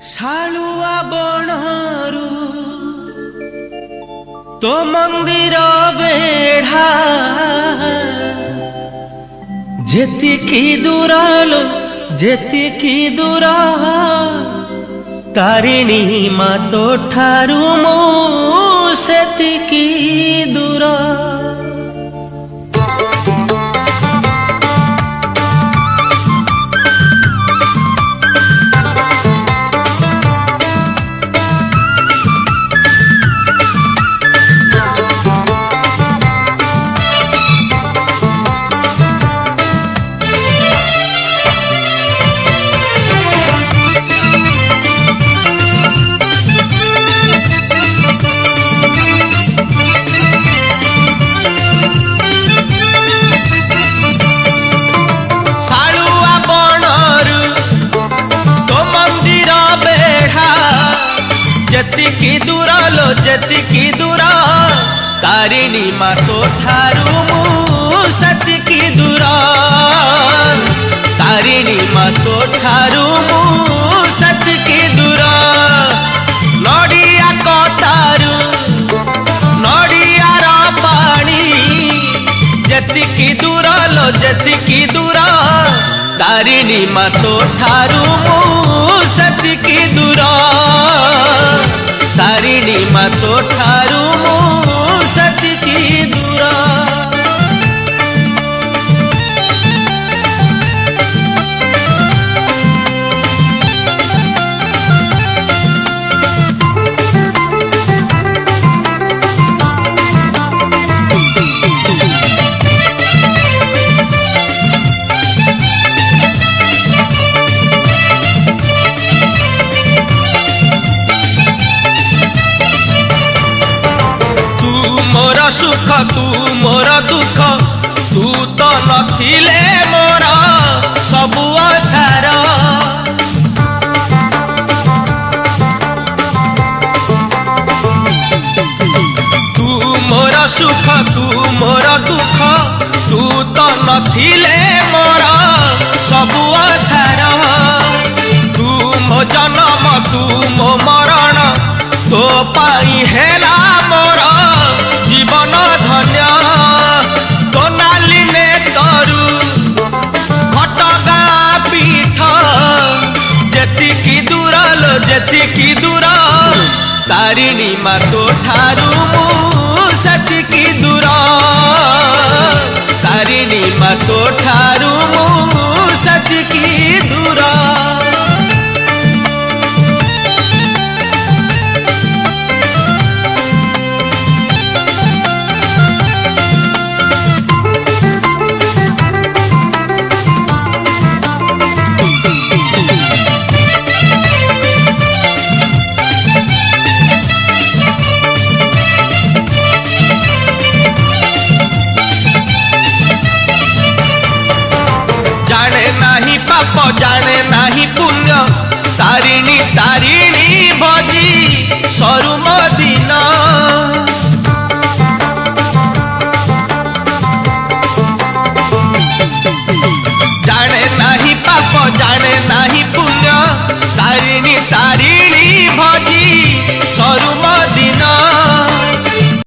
शालुआ बनरू तो मंदिर बेढ़ा जेतिकी दूरालो जेतिकी दूरा तारिणी मा तो ठारू मो सेतिकी दूरा। जेतिकी दूरा लो जेतिकी दूरा तारिणी मा तो ठारू मु सेतिकी दूरा तारिणी मा तो ठारू मु सेतिकी दूरा। नड़िया कतारू नड़िया रा पानी जेतिकी दूरा लो जेतिकी दूरा तारिणी मा तो ठारू मु सेतिकी दूरा तारिणी मा तो ठारू मु सेतिकी दूरा। सुख तू मोर दुख तू तो नथिले मोर सबु आसार। तू मोर सुख तू मोर दुख तू तो नथिले मोर सबु आसार। तू मो जन्म तू मो मरण तो पाई हेला मोर जीवन धन्य। तो नाली ने तरू घटगा पीठ जेतिकी दूरा लो जेतिकी दूरा तारिणी मा तो ठारू मु सेतिकी दूरा तारिणी मा तो ठारू मु सेतिकी दूरा। जाने नाही पाप जाने नाही पुण्य तारिणी तारिणी भजी सरू मदीना। जाने नाही पाप जाने नाही पुण्य तारिणी तारिणी